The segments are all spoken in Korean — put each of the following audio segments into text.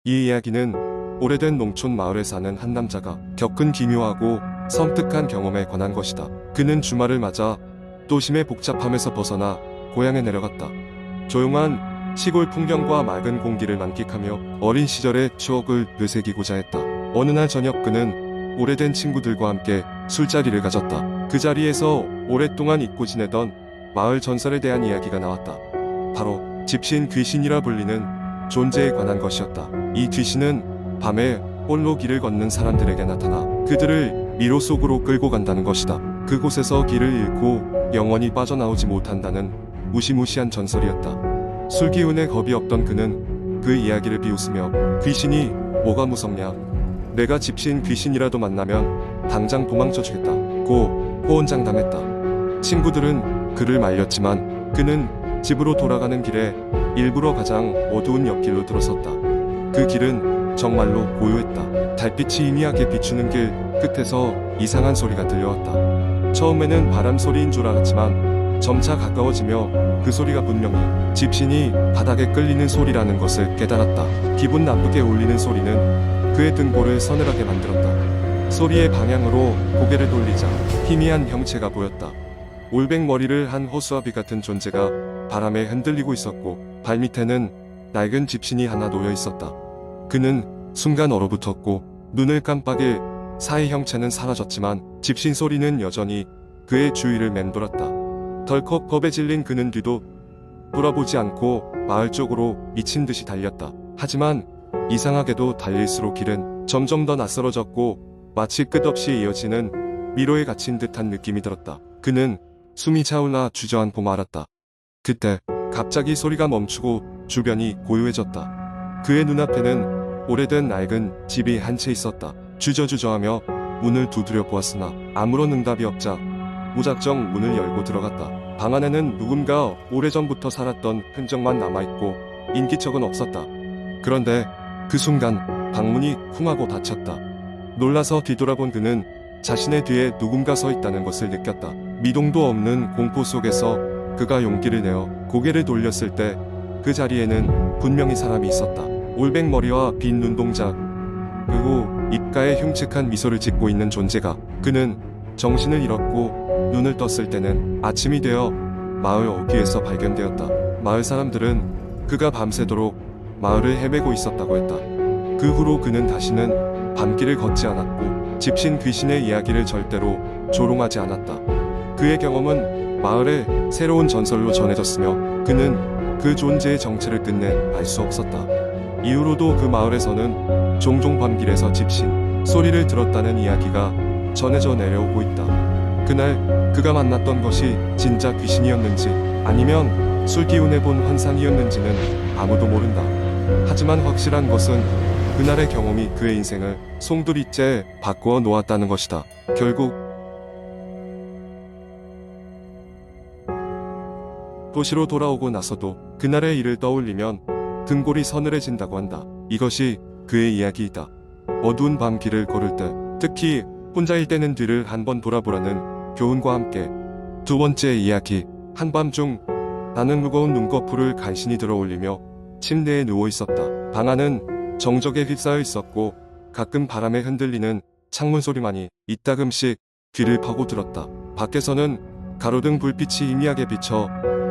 이 이야기는 오래된 농촌 마을에 사는 한 남자가 겪은 기묘하고 섬뜩한 경험에 관한 것이다. 그는 주말을 맞아 도심의 복잡함에서 벗어나 고향에 내려갔다. 조용한 시골 풍경과 맑은 공기를 만끽하며 어린 시절의 추억을 되새기고자 했다. 어느 날 저녁 그는 오래된 친구들과 함께 술자리를 가졌다. 그 자리에서 오랫동안 잊고 지내던 마을 전설에 대한 이야기가 나왔다. 바로 집신 귀신이라 불리는 존재에 관한 것이었다. 이 귀신은 밤에 홀로 길을 걷는 사람들에게 나타나 그들을 미로 속으로 끌고 간다는 것이다. 그곳에서 길을 잃고 영원히 빠져나오지 못한다는 무시무시한 전설이었다. 술 기운에 겁이 없던 그는 그 이야기를 비웃으며 귀신이 뭐가 무섭냐? 내가 집신 귀신이라도 만나면 당장 도망쳐 주겠다 고 호언장담했다. 친구들은 그를 말렸지만 그는 집으로 돌아가는 길에 일부러 가장 어두운 옆길로 들어섰다. 그 길은 정말로 고요했다. 달빛이 희미하게 비추는 길 끝에서 이상한 소리가 들려왔다. 처음에는 바람 소리인 줄 알았지만 점차 가까워지며 그 소리가 분명히 집신이 바닥에 끌리는 소리라는 것을 깨달았다. 기분 나쁘게 울리는 소리는 그의 등골을 서늘하게 만들었다. 소리의 방향으로 고개를 돌리자 희미한 형체가 보였다. 올백머리를 한 허수아비 같은 존재가 바람에 흔들리고 있었고 발밑에는 낡은 집신이 하나 놓여 있었다. 그는 순간 얼어붙었고 눈을 깜빡일 사이 형체는 사라졌지만 집신 소리는 여전히 그의 주위를 맴돌았다. 덜컥 겁에 질린 그는 뒤도 돌아보지 않고 마을 쪽으로 미친 듯이 달렸다. 하지만 이상하게도 달릴수록 길은 점점 더 낯설어졌고 마치 끝없이 이어지는 미로에 갇힌 듯한 느낌이 들었다. 그는 숨이 차올라 주저앉고 말았다. 그때 갑자기 소리가 멈추고 주변이 고요해졌다. 그의 눈앞에는 오래된 낡은 집이 한 채 있었다. 주저주저하며 문을 두드려 보았으나 아무런 응답이 없자 무작정 문을 열고 들어갔다. 방 안에는 누군가 오래전부터 살았던 흔적만 남아있고 인기척은 없었다. 그런데 그 순간 방문이 쿵 하고 닫혔다. 놀라서 뒤돌아본 그는 자신의 뒤에 누군가 서 있다는 것을 느꼈다. 미동도 없는 공포 속에서 그가 용기를 내어 고개를 돌렸을 때 그 자리에는 분명히 사람이 있었다. 올백머리와 빈 눈동자 그리고 입가에 흉측한 미소를 짓고 있는 존재가. 그는 정신을 잃었고 눈을 떴을 때는 아침이 되어 마을 어귀에서 발견되었다. 마을 사람들은 그가 밤새도록 마을을 헤매고 있었다고 했다. 그 후로 그는 다시는 밤길을 걷지 않았고 집신 귀신의 이야기를 절대로 조롱하지 않았다. 그의 경험은 마을의 새로운 전설로 전해졌으며 그는 그 존재의 정체를 끝내 알 수 없었다. 이후로도 그 마을에서는 종종 밤길에서 집신 소리를 들었다는 이야기가 전해져 내려오고 있다. 그날 그가 만났던 것이 진짜 귀신이었는지 아니면 술기운에 본 환상이었는지는 아무도 모른다. 하지만 확실한 것은 그날의 경험이 그의 인생을 송두리째 바꾸어 놓았다는 것이다. 결국 도시로 돌아오고 나서도 그날의 일을 떠올리면 등골이 서늘해진다고 한다. 이것이 그의 이야기이다. 어두운 밤 길을 걸을 때, 특히 혼자일 때는 뒤를 한번 돌아보라는 교훈과 함께. 두 번째 이야기. 한밤중 나는 무거운 눈꺼풀을 간신히 들어올리며 침대에 누워 있었다. 방 안은 정적에 휩싸여 있었고 가끔 바람에 흔들리는 창문 소리만이 이따금씩 귀를 파고들었다. 밖에서는 가로등 불빛이 희미하게 비쳐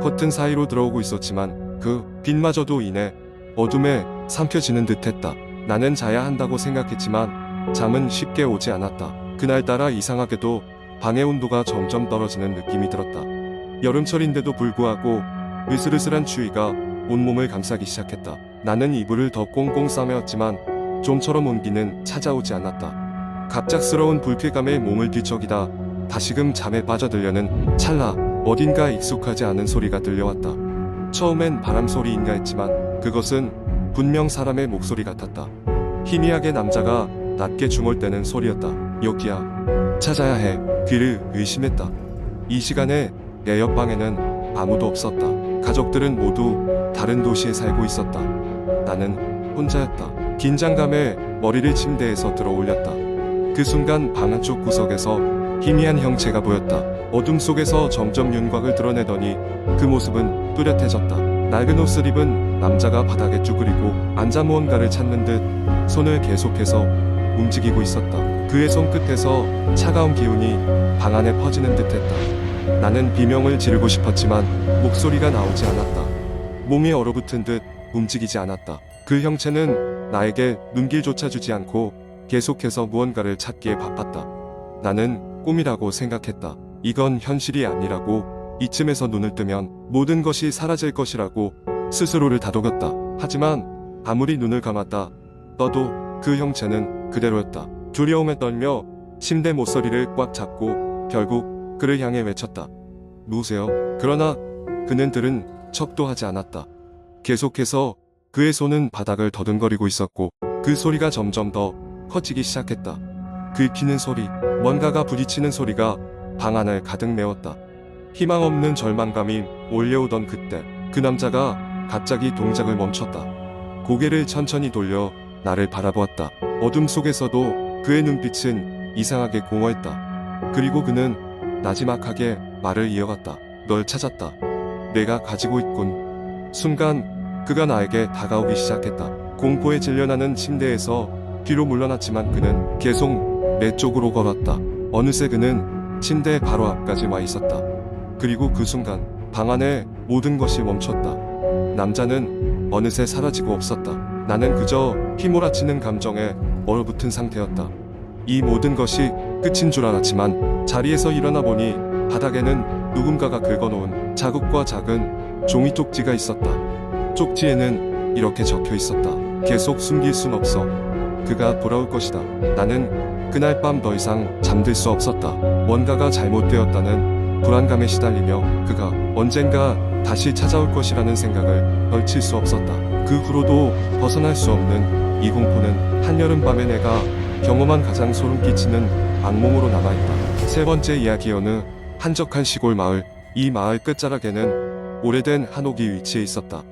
커튼 사이로 들어오고 있었지만 그 빛마저도 이내 어둠에 삼켜지는 듯했다. 나는 자야 한다고 생각했지만 잠은 쉽게 오지 않았다. 그날따라 이상하게도 방의 온도가 점점 떨어지는 느낌이 들었다. 여름철인데도 불구하고 으슬으슬한 추위가 온몸을 감싸기 시작했다. 나는 이불을 더 꽁꽁 싸매었지만 좀처럼 온기는 찾아오지 않았다. 갑작스러운 불쾌감에 몸을 뒤척이다 다시금 잠에 빠져들려는 찰나 어딘가 익숙하지 않은 소리가 들려왔다. 처음엔 바람 소리인가 했지만 그것은 분명 사람의 목소리 같았다. 희미하게 남자가 낮게 중얼대는 소리였다. 여기야. 찾아야 해. 귀를 의심했다. 이 시간에 내 옆방에는 아무도 없었다. 가족들은 모두 다른 도시에 살고 있었다. 나는 혼자였다. 긴장감에 머리를 침대에서 들어 올렸다. 그 순간 방 한쪽 구석에서 희미한 형체가 보였다. 어둠 속에서 점점 윤곽을 드러내더니 그 모습은 뚜렷해졌다. 낡은 옷을 입은 남자가 바닥에 쭈그리고 앉아 무언가를 찾는 듯 손을 계속해서 움직이고 있었다. 그의 손끝에서 차가운 기운이 방 안에 퍼지는 듯했다. 나는 비명을 지르고 싶었지만 목소리가 나오지 않았다. 몸이 얼어붙은 듯 움직이지 않았다. 그 형체는 나에게 눈길조차 주지 않고 계속해서 무언가를 찾기에 바빴다. 나는 꿈이라고 생각했다. 이건 현실이 아니라고, 이쯤에서 눈을 뜨면 모든 것이 사라질 것이라고 스스로를 다독였다. 하지만 아무리 눈을 감았다 떠도 그 형체는 그대로였다. 두려움에 떨며 침대 모서리를 꽉 잡고 결국 그를 향해 외쳤다. 누구세요? 그러나 그는 들은 척도 하지 않았다. 계속해서 그의 손은 바닥을 더듬거리고 있었고 그 소리가 점점 더 커지기 시작했다. 긁히는 소리, 뭔가가 부딪히는 소리가 방 안을 가득 메웠다. 희망 없는 절망감이 몰려오던 그때 그 남자가 갑자기 동작을 멈췄다. 고개를 천천히 돌려 나를 바라보았다. 어둠 속에서도 그의 눈빛은 이상하게 공허했다. 그리고 그는 나지막하게 말을 이어갔다. 널 찾았다. 내가 가지고 있군. 순간 그가 나에게 다가오기 시작했다. 공포에 질려나는 침대에서 뒤로 물러났지만 그는 계속 내 쪽으로 걸었다. 어느새 그는 침대 바로 앞까지 와 있었다. 그리고 그 순간 방 안에 모든 것이 멈췄다. 남자는 어느새 사라지고 없었다. 나는 그저 휘몰아치는 감정에 얼어붙은 상태였다. 이 모든 것이 끝인 줄 알았지만 자리에서 일어나 보니 바닥에는 누군가가 긁어놓은 자국과 작은 종이 쪽지가 있었다. 쪽지에는 이렇게 적혀 있었다. 계속 숨길 순 없어. 그가 돌아올 것이다. 나는 그날 밤 더 이상 잠들 수 없었다. 뭔가가 잘못되었다는 불안감에 시달리며 그가 언젠가 다시 찾아올 것이라는 생각을 떨칠 수 없었다. 그 후로도 벗어날 수 없는 이 공포는 한여름밤에 내가 경험한 가장 소름 끼치는 악몽으로 남아있다. 세 번째 이야기. 어느 한적한 시골 마을. 이 마을 끝자락에는 오래된 한옥이 위치해 있었다.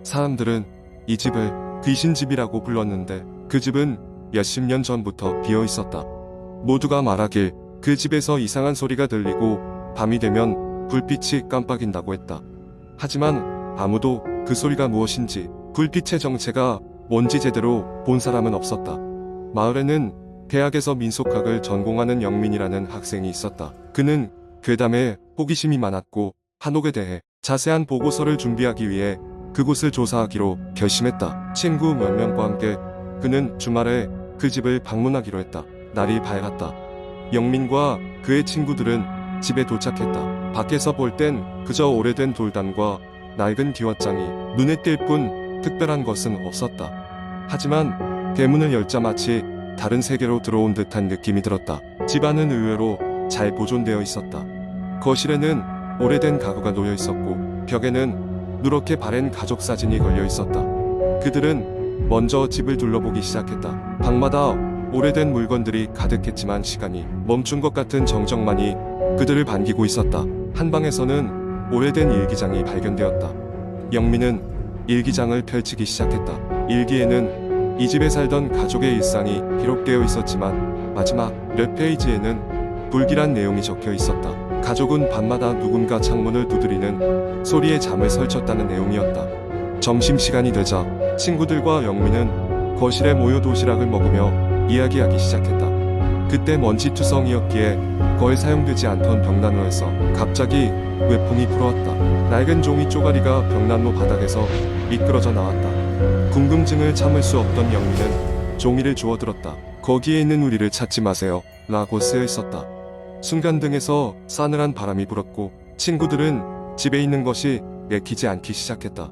사람들은 이 집을 귀신집이라고 불렀는데 그 집은 몇십 년 전부터 비어 있었다. 모두가 말하길 그 집에서 이상한 소리가 들리고 밤이 되면 불빛이 깜빡인다고 했다. 하지만 아무도 그 소리가 무엇인지, 불빛의 정체가 뭔지 제대로 본 사람은 없었다. 마을에는 대학에서 민속학을 전공하는 영민이라는 학생이 있었다. 그는 괴담에 호기심이 많았고 한옥에 대해 자세한 보고서를 준비하기 위해 그곳을 조사하기로 결심했다. 친구 몇 명과 함께 그는 주말에 그 집을 방문하기로 했다. 날이 밝았다. 영민과 그의 친구들은 집에 도착했다. 밖에서 볼 땐 그저 오래된 돌담과 낡은 기왓장이 눈에 띌 뿐 특별한 것은 없었다. 하지만 대문을 열자 마치 다른 세계로 들어온 듯한 느낌이 들었다. 집안은 의외로 잘 보존되어 있었다. 거실에는 오래된 가구가 놓여 있었고 벽에는 누렇게 바랜 가족 사진이 걸려 있었다. 그들은 먼저 집을 둘러보기 시작했다. 방마다 오래된 물건들이 가득했지만 시간이 멈춘 것 같은 정적만이 그들을 반기고 있었다. 한 방에서는 오래된 일기장이 발견되었다. 영민은 일기장을 펼치기 시작했다. 일기에는 이 집에 살던 가족의 일상이 기록되어 있었지만 마지막 몇 페이지에는 불길한 내용이 적혀 있었다. 가족은 밤마다 누군가 창문을 두드리는 소리에 잠을 설쳤다는 내용이었다. 점심시간이 되자 친구들과 영민은 거실에 모여 도시락을 먹으며 이야기하기 시작했다. 그때 먼지투성이었기에 거의 사용되지 않던 벽난로에서 갑자기 외풍이 불어왔다. 낡은 종이 쪼가리가 벽난로 바닥에서 미끄러져 나왔다. 궁금증을 참을 수 없던 영민은 종이를 주워들었다. 거기에 있는 우리를 찾지 마세요 라고 쓰여 있었다. 순간 등에서 싸늘한 바람이 불었고 친구들은 집에 있는 것이 내키지 않기 시작했다.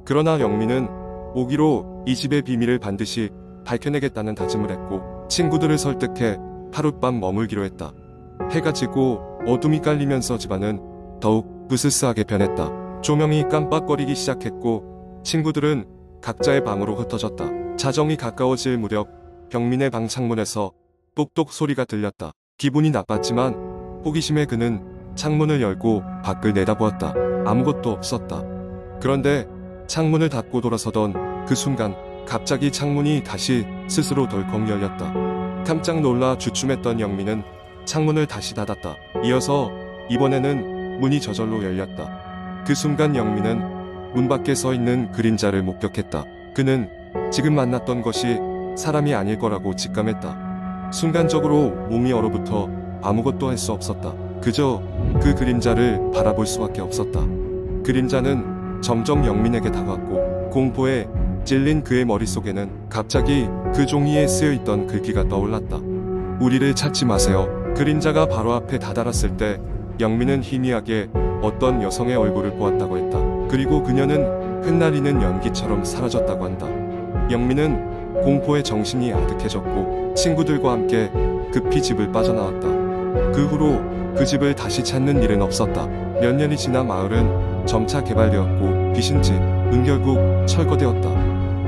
그러나 영민은 오기로 이 집의 비밀을 반드시 밝혀내겠다는 다짐을 했고 친구들을 설득해 하룻밤 머물기로 했다. 해가 지고 어둠이 깔리면서 집안은 더욱 으스스하게 변했다. 조명이 깜빡거리기 시작했고 친구들은 각자의 방으로 흩어졌다. 자정이 가까워질 무렵 영민의 방 창문에서 똑똑 소리가 들렸다. 기분이 나빴지만 호기심에 그는 창문을 열고 밖을 내다보았다. 아무것도 없었다. 그런데 창문을 닫고 돌아서던 그 순간 갑자기 창문이 다시 스스로 덜컥 열렸다. 깜짝 놀라 주춤했던 영민은 창문을 다시 닫았다. 이어서 이번에는 문이 저절로 열렸다. 그 순간 영민은 문 밖에 서 있는 그림자를 목격했다. 그는 지금 만났던 것이 사람이 아닐 거라고 직감했다. 순간적으로 몸이 얼어붙어 아무것도 할 수 없었다. 그저 그 그림자를 바라볼 수밖에 없었다. 그림자는 점점 영민에게 다가왔고 공포에 찔린 그의 머릿속에는 갑자기 그 종이에 쓰여있던 글귀가 떠올랐다. 우리를 찾지 마세요. 그림자가 바로 앞에 다다랐을 때 영민은 희미하게 어떤 여성의 얼굴을 보았다고 했다. 그리고 그녀는 흩날리는 연기처럼 사라졌다고 한다. 영민은 공포에 정신이 아득해졌고 친구들과 함께 급히 집을 빠져나왔다. 그 후로 그 집을 다시 찾는 일은 없었다. 몇 년이 지나 마을은 점차 개발되었고 귀신집은 결국 철거되었다.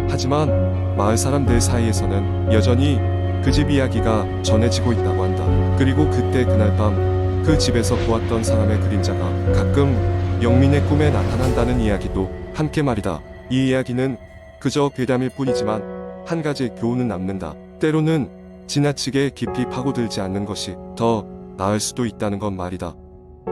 하지만 마을 사람들 사이에서는 여전히 그 집 이야기가 전해지고 있다고 한다. 그리고 그때 그날 밤 그 집에서 보았던 사람의 그림자가 가끔 영민의 꿈에 나타난다는 이야기도 함께 말이다. 이 이야기는 그저 괴담일 뿐이지만 한 가지 교훈은 남는다. 때로는 지나치게 깊이 파고들지 않는 것이 더 나을 수도 있다는 것 말이다.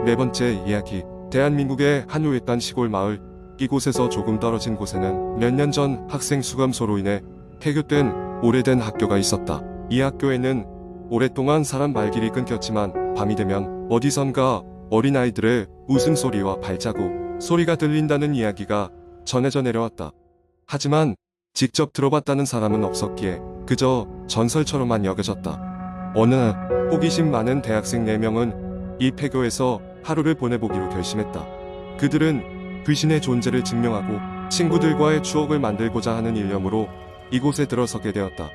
네 번째 이야기. 대한민국의 한 외딴 시골 마을. 이곳에서 조금 떨어진 곳에는 몇 년 전 학생 수감소로 인해 폐교된 오래된 학교가 있었다. 이 학교에는 오랫동안 사람 말길이 끊겼지만 밤이 되면 어디선가 어린아이들의 웃음소리와 발자국, 소리가 들린다는 이야기가 전해져 내려왔다. 하지만 직접 들어봤다는 사람은 없었기에 그저 전설처럼만 여겨졌다. 어느 날 호기심 많은 대학생 4명은 이 폐교에서 하루를 보내보기로 결심했다. 그들은 귀신의 존재를 증명하고 친구들과의 추억을 만들고자 하는 일념으로 이곳에 들어서게 되었다.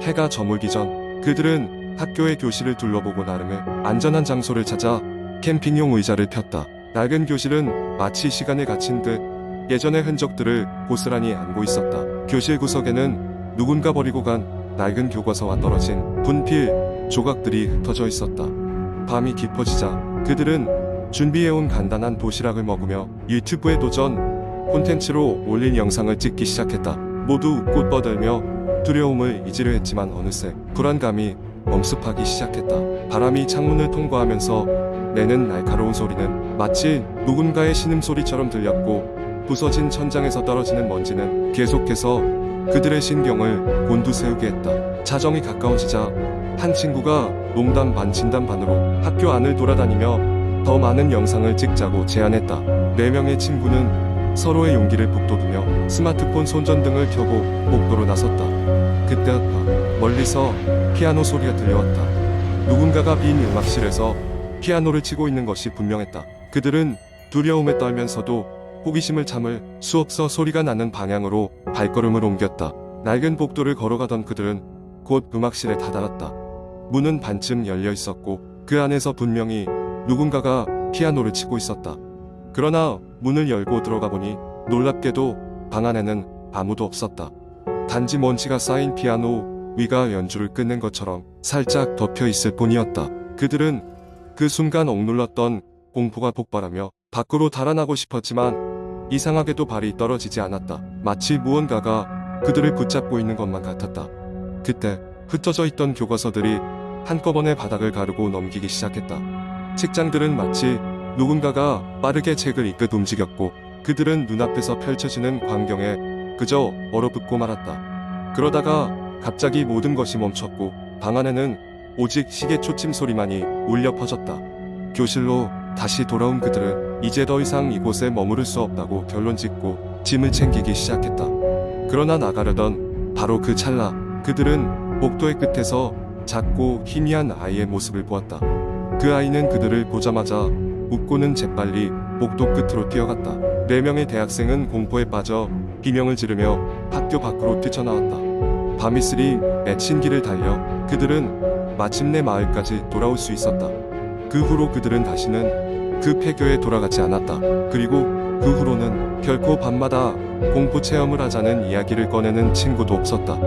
해가 저물기 전 그들은 학교의 교실을 둘러보고 나름의 안전한 장소를 찾아 캠핑용 의자를 폈다. 낡은 교실은 마치 시간에 갇힌 듯 예전의 흔적들을 고스란히 안고 있었다. 교실 구석에는 누군가 버리고 간 낡은 교과서와 떨어진 분필 조각들이 흩어져 있었다. 밤이 깊어지자 그들은 준비해온 간단한 도시락을 먹으며 유튜브에 도전 콘텐츠로 올린 영상을 찍기 시작했다. 모두 웃고 뻗으며 두려움을 잊으려 했지만 어느새 불안감이 엄습하기 시작했다. 바람이 창문을 통과하면서 내는 날카로운 소리는 마치 누군가의 신음소리처럼 들렸고 부서진 천장에서 떨어지는 먼지는 계속해서 그들의 신경을 곤두세우게 했다. 자정이 가까워지자 한 친구가 농담 반 진담 반으로 학교 안을 돌아다니며 더 많은 영상을 찍자고 제안했다. 4명의 친구는 서로의 용기를 북돋우며 스마트폰 손전등을 켜고 복도로 나섰다. 그때였다. 멀리서 피아노 소리가 들려왔다. 누군가가 빈 음악실에서 피아노를 치고 있는 것이 분명했다. 그들은 두려움에 떨면서도 호기심을 참을 수 없어 소리가 나는 방향으로 발걸음을 옮겼다. 낡은 복도를 걸어가던 그들은 곧 음악실에 다다랐다. 문은 반쯤 열려 있었고 그 안에서 분명히 누군가가 피아노를 치고 있었다. 그러나 문을 열고 들어가 보니 놀랍게도 방 안에는 아무도 없었다. 단지 먼지가 쌓인 피아노 위가 연주를 끊는 것처럼 살짝 덮여 있을 뿐이었다. 그들은 그 순간 억눌렀던 공포가 폭발하며 밖으로 달아나고 싶었지만 이상하게도 발이 떨어지지 않았다. 마치 무언가가 그들을 붙잡고 있는 것만 같았다. 그때 흩어져 있던 교과서들이 한꺼번에 바닥을 가르고 넘기기 시작했다. 책장들은 마치 누군가가 빠르게 책을 읽듯 움직였고 그들은 눈앞에서 펼쳐지는 광경에 그저 얼어붙고 말았다. 그러다가 갑자기 모든 것이 멈췄고 방 안에는 오직 시계 초침 소리만이 울려 퍼졌다. 교실로 다시 돌아온 그들은 이제 더 이상 이곳에 머무를 수 없다고 결론짓고 짐을 챙기기 시작했다. 그러나 나가려던 바로 그 찰나 그들은 복도의 끝에서 작고 희미한 아이의 모습을 보았다. 그 아이는 그들을 보자마자 웃고는 재빨리 복도 끝으로 뛰어갔다. 4명의 대학생은 공포에 빠져 비명을 지르며 학교 밖으로 뛰쳐나왔다. 밤이슬이 맺힌 길을 달려 그들은 마침내 마을까지 돌아올 수 있었다. 그 후로 그들은 다시는 그 폐교에 돌아가지 않았다. 그리고 그 후로는 결코 밤마다 공포 체험을 하자는 이야기를 꺼내는 친구도 없었다.